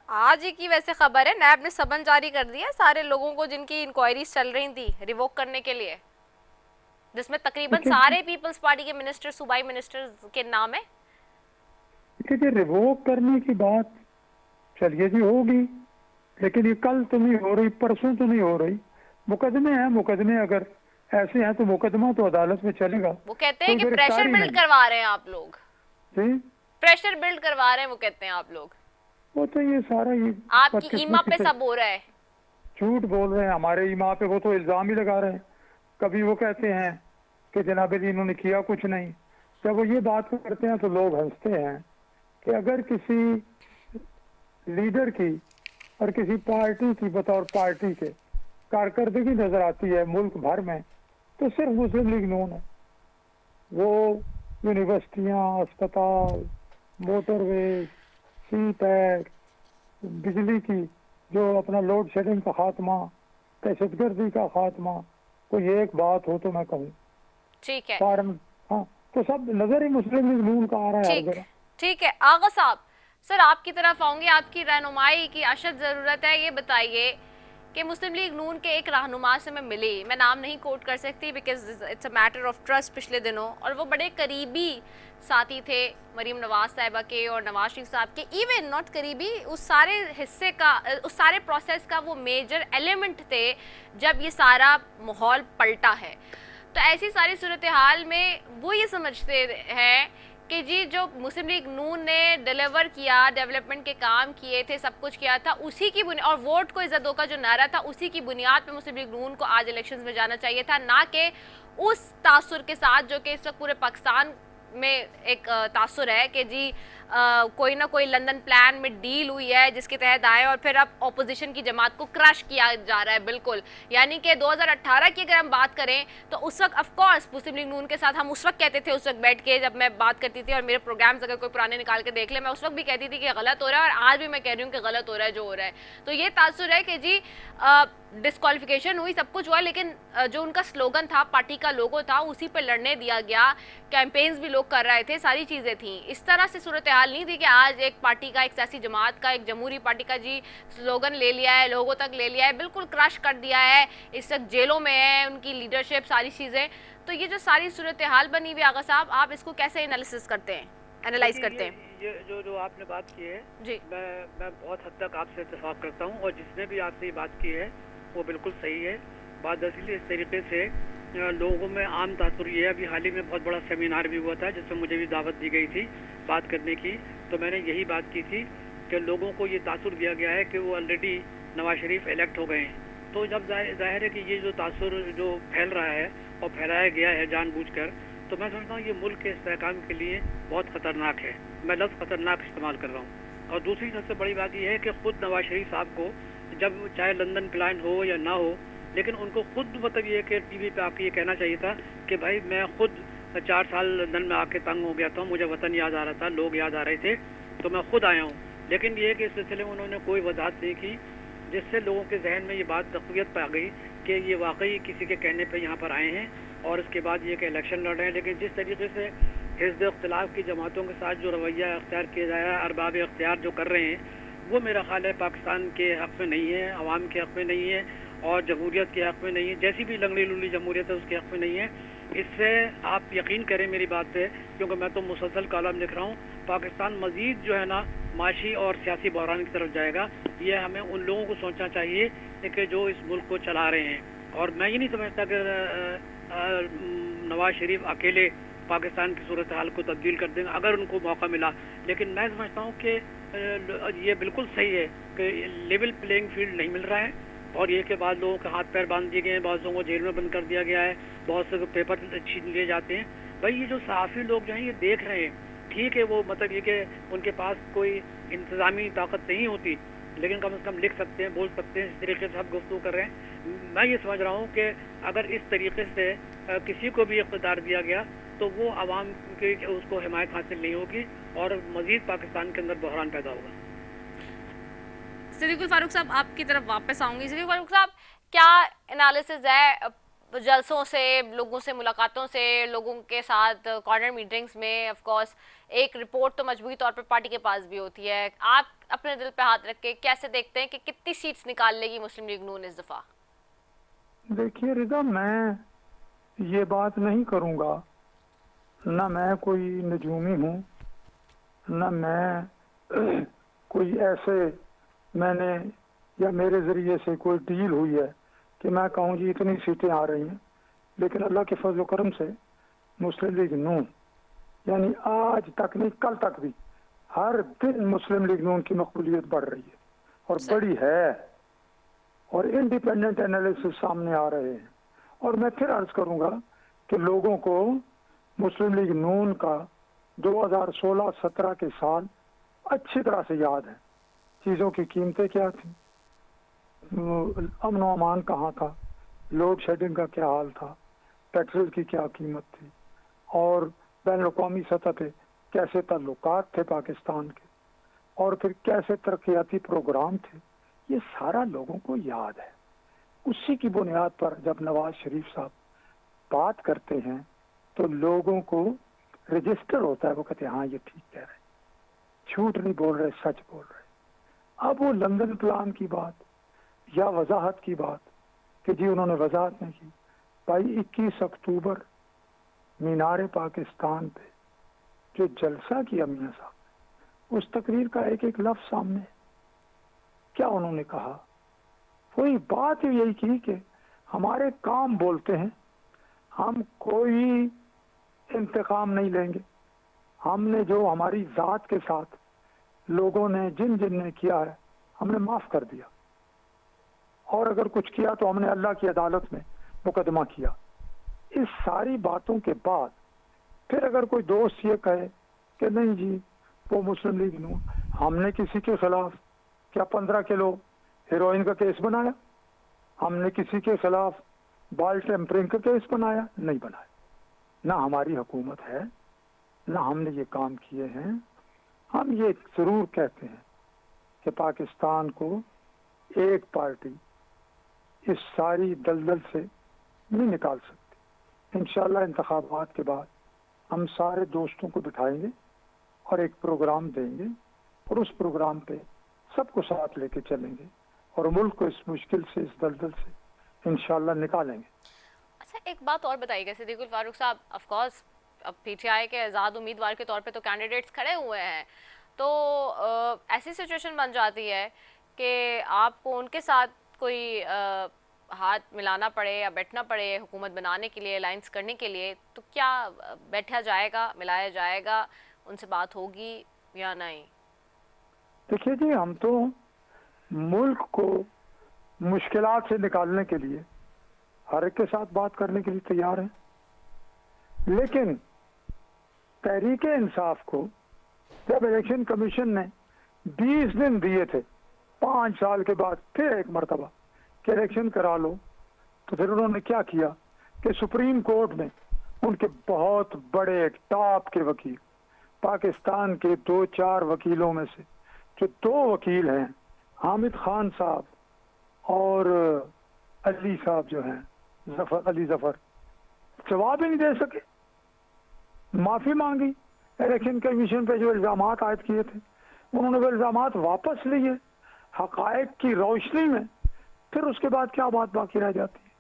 आज ही की वैसे खबर है, नैब ने सबन जारी कर दिया सारे लोगों को जिनकी इंक्वायरीज चल रही थी रिवोक करने के लिए, जिसमें तकरीबन सारे पीपल्स पार्टी के मिनिस्टर, सूबाई मिनिस्टर के नाम है। देखिए, रिवोक करने की बात चलिए जी होगी, लेकिन ये कल तो नहीं हो रही, परसों तो नहीं हो रही। मुकदमे हैं, मुकदमे अगर ऐसे हैं तो मुकदमा तो अदालत में चलेगा। वो कहते हैं कि प्रेशर बिल्ड करवा रहे हैं आप लोग, जी प्रेशर बिल्ड करवा रहे हैं वो कहते हैं आप लोग, वो तो ये सारा ये आपकी ईमा पे सब हो रहा है, झूठ बोल रहे हैं हमारे ईमा पे, वो तो इल्जाम ही लगा रहे हैं। कभी वो कहते हैं कि जनाब जी इन्होंने किया कुछ नहीं, जब वो ये बात करते हैं तो लोग हंसते हैं कि अगर किसी लीडर की और किसी पार्टी की बतौर पार्टी के कारकर्दगी नजर आती है मुल्क भर में तो सिर्फ मुस्लिम लीग नून है। वो यूनिवर्सिटियाँ, अस्पताल, मोटरवे, सी पैक, बिजली की जो अपना लोड शेडिंग का खात्मा, दहशतगर्दी का खात्मा, कोई एक बात हो तो मैं कहूँ ठीक है, हाँ, तो सब नजर ही मुस्लिम लीग नून का आ रहा है हर जगह। ठीक है आगा साहब, सर आपकी तरफ आऊंगी, आपकी रहनुमाई की अशद जरूरत है। ये बताइए कि मुस्लिम लीग नून के एक रहनुमा से मैं मिली, मैं नाम नहीं कोट कर सकती because it's a matter of trust पिछले दिनों, और वो बड़े करीबी साथी थे मरीम नवाज साहिबा के और नवाज शरीफ साहब के, इवन नॉट करीबी, उस सारे हिस्से का, उस सारे प्रोसेस का वो मेजर एलिमेंट थे जब ये सारा माहौल पलटा है। तो ऐसी सारी सूरत हाल में वो ये समझते हैं कि जी जो मुस्लिम लीग नून ने डिलीवर किया, डेवलपमेंट के काम किए थे, सब कुछ किया था, उसी की बुनियाद, और वोट को इज्जत दो का जो नारा था, उसी की बुनियाद पे मुस्लिम लीग नून को आज इलेक्शंस में जाना चाहिए था, ना कि उस तासुर के साथ जो कि इस वक्त पूरे पाकिस्तान में एक तासुर है कि जी कोई ना कोई लंदन प्लान में डील हुई है जिसके तहत आए और फिर अब ऑपोजिशन की जमात को क्रश किया जा रहा है। बिल्कुल, यानी कि 2018 की अगर हम बात करें तो उस वक्त ऑफ कोर्स मुस्लिम लीग नून के साथ हम उस वक्त कहते थे, उस वक्त बैठ के जब मैं बात करती थी और मेरे प्रोग्राम्स अगर कोई पुराने निकाल के देख ले, मैं उस वक्त भी कहती थी कि गलत हो रहा है, और आज भी मैं कह रही हूँ कि गलत हो रहा है जो हो रहा है। तो ये तासुर है कि जी डिस्क्वालिफिकेशन हुई, सब कुछ हुआ, लेकिन जो उनका स्लोगन था, पार्टी का लोगो था, उसी पर लड़ने दिया गया, कैंपेन्स भी लोग कर रहे थे, सारी चीज़ें थी। इस तरह से सूरत हाल नहीं थी कि आज एक पार्टी का, एक सियासी जमात का, एक जमहूरी पार्टी का जी स्लोगन ले लिया है, लोगों तक ले लिया है, बिल्कुल क्रश कर दिया है, इस वक्त जेलों में है उनकी लीडरशिप, सारी चीज़ें। तो ये जो सारी सूरत हाल बनी हुई, आगा साहब आप इसको कैसे एनालिसिस करते हैं, एनालाइज करते हैं? ये जो आपने बात की है जी, मैं बहुत हद तक आपसे इत्तेफाक करता हूँ, और जिसने भी आपसे ये बात की है वो बिल्कुल सही है। बात दरअसल इस तरीके से लोगों में आम तासुर ये है, अभी हाल ही में बहुत बड़ा सेमिनार भी हुआ था जिसमें मुझे भी दावत दी गई थी बात करने की, तो मैंने यही बात की थी कि लोगों को ये तासुर दिया गया है कि वो ऑलरेडी नवाज शरीफ इलेक्ट हो गए हैं। तो जब जाहिर है कि ये जो तासुर जो फैल रहा है और फैलाया गया है जानबूझकर, तो मैं समझता हूँ ये मुल्क के इस्तेहकाम के लिए बहुत ख़तरनाक है। मैं लफ्ज़ ख़तरनाक इस्तेमाल कर रहा हूँ। और दूसरी सबसे बड़ी बात यह है कि ख़ुद नवाज शरीफ साहब को, जब चाहे लंदन प्लान हो या ना हो, लेकिन उनको खुद मतलब ये कि टीवी पे आके ये कहना चाहिए था कि भाई मैं खुद 4 साल लंदन में आके तंग हो गया था, मुझे वतन याद आ रहा था, लोग याद आ रहे थे, तो मैं खुद आया हूँ। लेकिन ये कि इस सिलसिले में उन्होंने कोई वजाहत नहीं की, जिससे लोगों के जहन में ये बात तक़वियत पा गई कि ये वाकई किसी के कहने पर यहाँ पर आए हैं, और उसके बाद ये कि इलेक्शन लड़ रहे हैं। लेकिन जिस तरीके से हिज़्ब इख्तिलाफ की जमातों के साथ जो रवैया अख्तियार किया जा रहा है, अरबाब इख्तियार जो कर रहे हैं, वो मेरा ख्याल है पाकिस्तान के हक़ में नहीं है, अवाम के हक़ में नहीं है, और जमहूरियत के हक़ में नहीं है, जैसी भी लंगड़ी लुली जमहूरियत है उसके हक़ में नहीं है। इससे आप यकीन करें मेरी बात पे, क्योंकि मैं तो मुसलसल कॉलम लिख रहा हूँ, पाकिस्तान मजीद जो है ना माशी और सियासी बहरान की तरफ जाएगा। ये हमें उन लोगों को सोचना चाहिए कि जो इस मुल्क को चला रहे हैं। और मैं ये नहीं समझता कि नवाज शरीफ अकेले पाकिस्तान की सूरत हाल को तब्दील कर देंगे अगर उनको मौका मिला। लेकिन मैं समझता हूँ कि ये बिल्कुल सही है कि लेवल प्लेइंग फील्ड नहीं मिल रहा है, और ये के बाद लोगों के हाथ पैर बांध दिए गए हैं, बहुत लोगों को जेल में बंद कर दिया गया है, बहुत से पेपर छीन लिए जाते हैं। भाई ये जो सहाफ़ी लोग जो हैं ये देख रहे हैं, ठीक है वो मतलब ये कि उनके पास कोई इंतज़ामी ताकत नहीं होती, लेकिन कम से कम लिख सकते हैं, बोल सकते हैं, इस तरीके से सब गुफ्तगू कर रहे हैं। मैं ये समझ रहा हूँ कि अगर इस तरीके से किसी को भी इख्तियार दिया गया तो वो आवाम की उसको हिमायत हासिल नहीं होगी और मज़ीद पाकिस्तान के अंदर बहरान पैदा होगा। सिद्दीकुल फारूक साहब आपकी तरफ वापस आऊंगी। सिद्दीकुल फारूक साहब, क्या एनालिसिस है जलसों से, लोगों से, मुलाकातों से, लोगों के साथ कॉर्नर मीटिंग्स में? ऑफ कोर्स एक रिपोर्ट तो मजबूरी तौर पे पार्टी के पास भी होती है। आप अपने दिल पे हाथ रख के कैसे देखते हैं कि कितनी सीट्स निकाल लेगी मुस्लिम लीग नून इस दफा? देखिए रिदा, मैं ये बात नहीं करूंगा, ना मैं कोई नजूमी हूँ, ना मैं कोई ऐसे मैंने या मेरे जरिए से कोई डील हुई है कि मैं कहूँ जी इतनी सीटें आ रही हैं। लेकिन अल्लाह के फजल करम से मुस्लिम लीग नून यानी आज तक नहीं कल तक भी हर दिन मुस्लिम लीग नून की मकबूलियत बढ़ रही है और बड़ी है, और इंडिपेंडेंट एनालिसिस सामने आ रहे हैं। और मैं फिर अर्ज करूंगा कि लोगों को मुस्लिम लीग नून का 2016-17 के साल अच्छी तरह से याद है। चीज़ों की कीमतें क्या थी, अमन व अमान कहाँ था, लोड शेडिंग का क्या हाल था, पेट्रोल की क्या कीमत थी, और बैन अवी सतह पे कैसे ताल्लुकात थे पाकिस्तान के, और फिर कैसे तरक्याती प्रोग्राम थे, ये सारा लोगों को याद है। उसी की बुनियाद पर जब नवाज शरीफ साहब बात करते हैं तो लोगों को रजिस्टर होता है, वो कहते हैं हाँ ये ठीक कह रहे, झूठ नहीं बोल रहे, सच बोल रहे। अब वो लंदन प्लान की बात या वजाहत की बात कि जी उन्होंने वजाहत नहीं की। भाई 21 अक्टूबर मीनार पाकिस्तान पे जो जलसा किया मियां साहब, उस तकरीर का एक एक लफ्ज सामने, क्या उन्होंने कहा? वही बात यही की कि हमारे काम बोलते हैं, हम कोई इंतकाम नहीं लेंगे, हमने जो हमारी जात के साथ लोगों ने जिन जिन ने किया है हमने माफ कर दिया, और अगर कुछ किया तो हमने अल्लाह की अदालत में मुकदमा किया। इस सारी बातों के बाद फिर अगर कोई दोस्त ये कहे कि नहीं जी वो मुस्लिम लीग नून, हमने किसी के खिलाफ क्या 15 किलो हेरोइन का केस बनाया, हमने किसी के खिलाफ बाल टेम्परिंग का केस बनाया? नहीं बनाया। ना हमारी हुकूमत है, ना हमने ये काम किए हैं। हम ये जरूर कहते हैं कि पाकिस्तान को एक पार्टी इस सारी दलदल से नहीं निकाल सकती। इंशाल्लाह इंतखाबात के बाद हम सारे दोस्तों को बिठाएंगे और एक प्रोग्राम देंगे, और उस प्रोग्राम पे सबको साथ लेके चलेंगे और मुल्क को इस मुश्किल से, इस दलदल से इंशाल्लाह निकालेंगे। अच्छा, एक बात और बताइएगा सिद्दीकुल फारूक साहब, ऑफ कोर्स अब पीटीआई के आज़ाद उम्मीदवार के तौर पे तो कैंडिडेट्स खड़े हुए हैं, तो ऐसी सिचुएशन बन जाती है कि आपको उनके साथ कोई हाथ मिलाना पड़े या बैठना पड़े हुकूमत बनाने के लिए, अलायंस करने के लिए, तो क्या बैठा जाएगा, मिलाया जाएगा, उनसे बात होगी या नहीं? देखिए जी, हम तो मुल्क को मुश्किलात से निकालने के लिए हर एक के साथ बात करने के लिए तैयार हैं, लेकिन तहरीक इंसाफ को जब इलेक्शन कमीशन ने 20 दिन दिए थे 5 साल के बाद फिर एक मरतबा कि इलेक्शन करा लो, तो फिर उन्होंने क्या किया कि सुप्रीम कोर्ट में उनके बहुत बड़े टॉप के वकील, पाकिस्तान के 2-4 वकीलों में से जो 2 वकील हैं, हामिद खान साहब और अली साहब जो हैं, अली जफर, जवाब ही नहीं दे सके, माफी मांगी। इलेक्शन कमीशन पे जो इल्जाम आयद किए थे उन्होंने वो इल्जाम वापस लिए हकायक की रोशनी में, फिर उसके बाद क्या बात बाकी रह जाती है?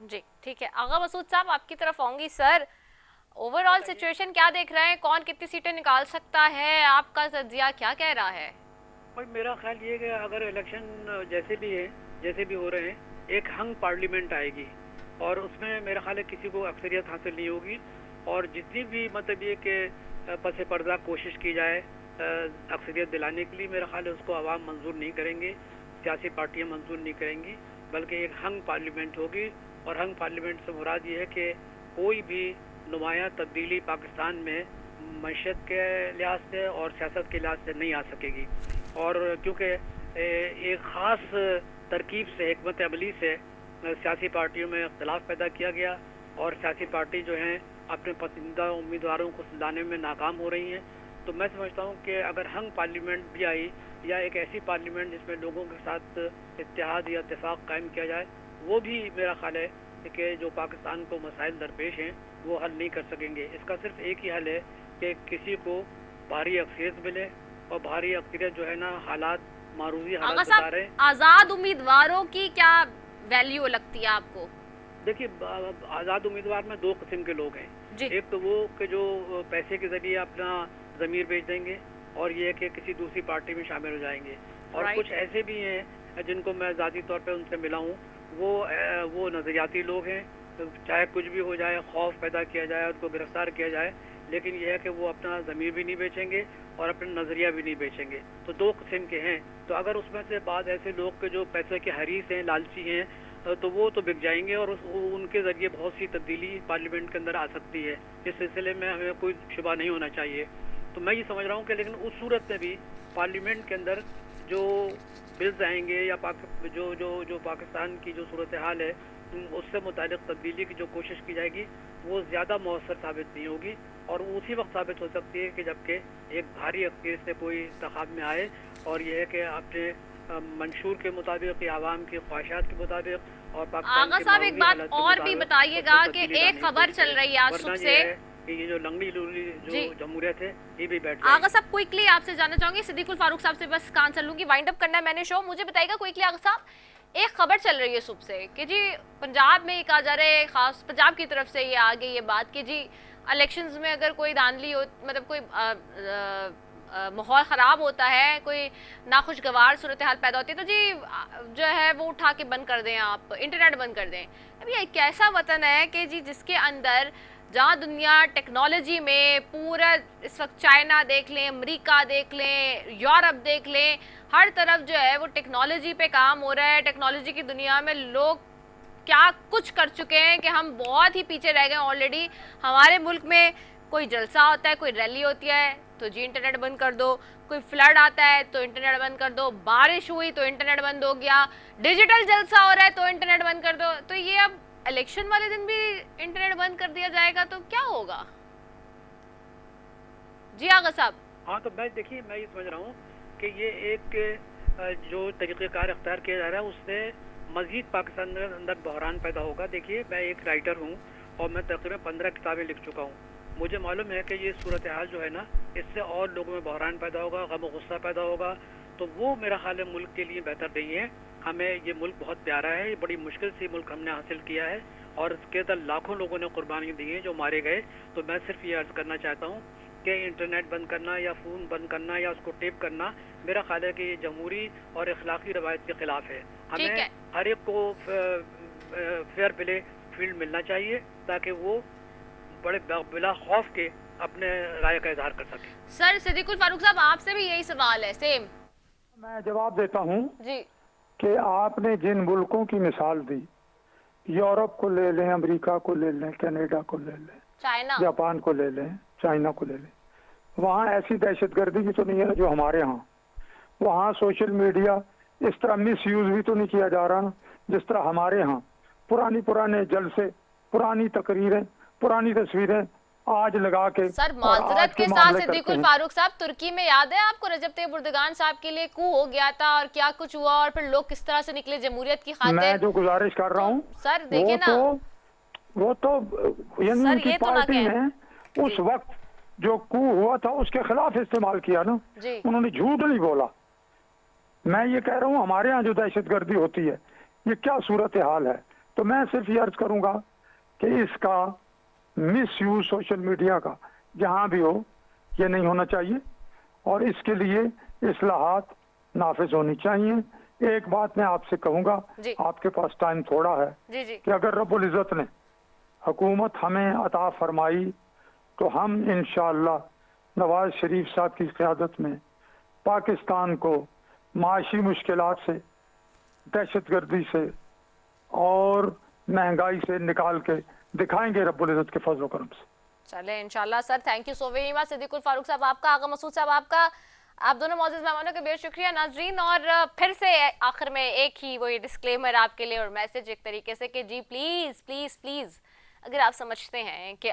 जी ठीक है, आगा मसूद साहब आपकी तरफ आऊंगी। सर, ओवरऑल सिचुएशन क्या देख रहे हैं, कौन कितनी सीटें निकाल सकता है, आपका तज्जिया क्या कह रहा है? भाई मेरा ख्याल ये है कि अगर इलेक्शन जैसे भी हो रहे हैं, एक हंग पार्लियामेंट आएगी और उसमें मेरा ख्याल है किसी को अक्सरियत हासिल नहीं होगी। और जितनी भी मतलब ये कि पसे पर्दा कोशिश की जाए अक्सरियत दिलाने के लिए, मेरा ख्याल है उसको आवाम मंजूर नहीं करेंगे, सियासी पार्टियां मंजूर नहीं करेंगी, बल्कि एक हंग पार्लियामेंट होगी। और हंग पार्लियामेंट से मुराद ये है कि कोई भी नुमाया तब्दीली पाकिस्तान में मईशत के लिहाज से और सियासत के लिहाज से नहीं आ सकेगी। और क्योंकि एक ख़ास तरकीब से, हिकमत अमली से सियासी पार्टियों में इख्तलाफ पैदा किया गया और सियासी पार्टी जो हैं अपने पसंदीदा उम्मीदवारों को लाने में नाकाम हो रही हैं। तो मैं समझता हूँ कि अगर हंग पार्लियामेंट भी आई या एक ऐसी पार्लियामेंट जिसमें लोगों के साथ इत्तेहाद या इत्तेफाक कायम किया जाए, वो भी मेरा ख्याल है कि जो पाकिस्तान को मसाइल दरपेश हैं वो हल नहीं कर सकेंगे। इसका सिर्फ एक ही हल है कि किसी को भारी अक्सरियत मिले, और भारी अक्सरियत जो है ना हालात मारूजी हालात बता रहे हैं। आजाद उम्मीदवारों की क्या वैल्यू लगती है आपको? देखिए, आज़ाद उम्मीदवार में दो किस्म के लोग हैं। एक तो वो कि जो पैसे के जरिए अपना ज़मीर बेच देंगे और ये कि किसी दूसरी पार्टी में शामिल हो जाएंगे, और कुछ ऐसे भी हैं जिनको मैं ज़ाती तौर पे उनसे मिला हूँ, वो नज़रियाती लोग हैं। तो चाहे कुछ भी हो जाए, खौफ पैदा किया जाए, उनको गिरफ्तार किया जाए, लेकिन यह है कि वो अपना ज़मीर भी नहीं बेचेंगे और अपना नज़रिया भी नहीं बेचेंगे। तो दो किस्म के हैं। तो अगर उसमें से बाद ऐसे लोग के जो पैसे के हरीस हैं, लालची हैं, तो वो तो बिक जाएंगे और उनके ज़रिए बहुत सी तब्दीली पार्लियामेंट के अंदर आ सकती है। इस सिलसिले में हमें कोई शुबा नहीं होना चाहिए। तो मैं ये समझ रहा हूँ कि लेकिन उस सूरत में भी पार्लियामेंट के अंदर जो बिल्स आएंगे या जो पाकिस्तान की जो सूरत हाल है उससे मुतालिक तब्दीली की जो कोशिश की जाएगी वो ज़्यादा मौसर साबित नहीं होगी, और उसी वक्त साबित हो सकती है कि जबकि एक भारी अक्सर से कोई इंतखाब में आए और यह है कि अपने मंशूर के मुताबिक या आवाम की ख्वाहिशात के मुताबिक। और आगा साहब एक बात और भी बताइएगा कि एक खबर चल रही है आज सुबह से कि ये जो लंगड़ी लूली जो जमहूरियत है ये भी बैठ आगा साहब, क्विकली आपसे जानना चाहूंगी, सिद्दीकुल फारूक साहब से बस आंसर लूंगी, वाइंड अप करना है मैंने शो। मुझे बताइएगा क्विकली आगा साहब, एक खबर चल रही है सुबह से कि जी पंजाब में कहा जा रहा है, खास पंजाब की तरफ से ये आ गई ये बात कि जी इलेक्शंस में अगर कोई धांधली हो, मतलब कोई माहौल ख़राब होता है, कोई नाखुशगवार सूरत हाल पैदा होती है, तो जी जो है वो उठा के बंद कर दें, आप इंटरनेट बंद कर दें। अब ये एक ऐसा वतन है कि जी जिसके अंदर जहाँ दुनिया टेक्नोलॉजी में पूरा इस वक्त चाइना देख लें, अमेरिका देख लें, यूरोप देख लें, हर तरफ जो है वो टेक्नोलॉजी पे काम हो रहा है। टेक्नोलॉजी की दुनिया में लोग क्या कुछ कर चुके हैं कि हम बहुत ही पीछे रह गए ऑलरेडी। हमारे मुल्क में कोई जलसा होता है, कोई रैली होती है तो जी इंटरनेट बंद कर दो, कोई फ्लड आता है तो इंटरनेट बंद कर दो, बारिश हुई तो इंटरनेट बंद हो गया, डिजिटल जलसा हो रहा है तो इंटरनेट बंद कर दो। तो ये अब इलेक्शन वाले दिन भी इंटरनेट बंद कर दिया जाएगा तो क्या होगा? जी आगा साहब। हाँ, तो देखिए मैं ये समझ रहा हूँ कि ये एक जो तरीक़ेकार अख्तियार किया जा रहा है उससे मजीद पाकिस्तान के अंदर बहरान पैदा होगा। देखिए, मैं एक राइटर हूँ और मैं तकरीबन 15 किताबें लिख चुका हूँ। मुझे मालूम है कि ये सूरत हाल जो है ना, इससे और लोगों में बहरान पैदा होगा, गम गुस्सा पैदा होगा। तो वो मेरा ख्याल है मुल्क के लिए बेहतर नहीं है। हमें ये मुल्क बहुत प्यारा है, ये बड़ी मुश्किल से मुल्क हमने हासिल किया है और इसके अंदर लाखों लोगों ने कुर्बानी दी है जो मारे गए। तो मैं सिर्फ ये अर्ज करना चाहता हूँ कि इंटरनेट बंद करना या फ़ोन बंद करना या उसको टेप करना, मेरा ख्याल है कि ये जमहूरी और अखलाकी रवायत के खिलाफ है। हमें हर एक को फेयर प्ले फील्ड मिलना चाहिए ताकि वो बड़े बिला खौफ के अपने राय का इजहार कर सके। सर सिद्दीकुल फारूक साहब, आपसे भी यही सवाल है सेम। मैं जवाब देता हूँ जी कि आपने जिन मुल्कों की मिसाल दी, यूरोप को ले लें, अमेरिका को ले लें, कनाडा को ले लें, चाइना, जापान को ले लें, चाइना को ले लें, वहाँ ऐसी दहशतगर्दी भी तो नहीं है जो हमारे यहाँ। वहाँ सोशल मीडिया इस तरह मिस यूज भी तो नहीं किया जा रहा ना जिस तरह हमारे यहाँ। पुराने जलसे, पुरानी तकरीरें, पुरानी तस्वीरें आज लगा के। सर माजरत के साथ सिद्दीकुल फारूक साहब, तुर्की में याद है आपको रजब तैयब एर्दोगान साहब के लिए कू हो गया था और क्या कुछ हुआ और फिर लोग किस तरह से निकले जमहूरियत की खातिर। मैं जो गुजारिश कर रहा हूँ सर देखिए ना, वो तो यानी उनकी पार्टी ने उस वक्त जो कू हुआ था उसके खिलाफ इस्तेमाल किया ना, उन्होंने झूठ नहीं बोला। मैं ये कह रहा हूँ हमारे यहाँ जो दहशतगर्दी होती है ये क्या सूरत हाल है। तो मैं सिर्फ ये अर्ज करूंगा कि इसका मिस यूज सोशल मीडिया का जहां भी हो ये नहीं होना चाहिए और इसके लिए इस्लाहात नाफिज होनी चाहिए। एक बात मैं आपसे कहूंगा, जी। आपके पास टाइम थोड़ा है, जी जी कि अगर रब्बुल इज़्ज़त ने हुकूमत हमें अता फरमाई तो हम इंशाअल्लाह नवाज शरीफ साहब की क़यादत में पाकिस्तान को माशी मुश्किलात से, दहशतगर्दी से और महंगाई से निकाल के दिखाएंगे रब्बुल इज़्ज़त के फजल करम से। चले इंशाल्लाह sir. Thank you so very much Siddiqul Farooq साहब आपका, आगा मसूद साहब आपका, आप दोनों मौजूद मेहमानों का बेहद शुक्रिया। नाजरीन, और फिर से आखिर में एक ही वो ये डिस्क्लेमर आपके लिए और मैसेज एक तरीके से कि जी प्लीज़ प्लीज़ प्लीज़, अगर आप समझते हैं कि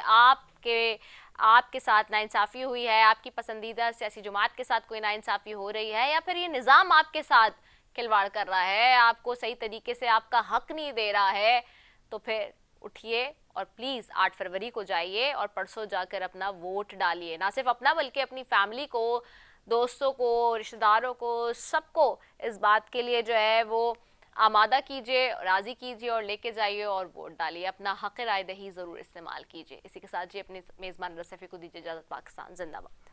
आपके साथ नाइंसाफ़ी हुई है, आपकी पसंदीदा सियासी जमात के साथ कोई नाइंसाफ़ी हो रही है, या फिर ये निज़ाम आपके साथ खिलवाड़ कर रहा है, आपको सही तरीके से आपका हक नहीं दे रहा है, तो फिर उठिए और प्लीज़ 8 फरवरी को जाइए और परसों जाकर अपना वोट डालिए। ना सिर्फ अपना बल्कि अपनी फैमिली को, दोस्तों को, रिश्तेदारों को, सबको इस बात के लिए जो है वो आमादा कीजिए, राज़ी कीजिए और लेके जाइए और वोट डालिए। अपना हक़ राय दही ज़रूर इस्तेमाल कीजिए। इसी के साथ जी अपने मेज़बान रदा सैफ़ी को दीजिए इजाज़त। पाकिस्तान जिंदाबाद।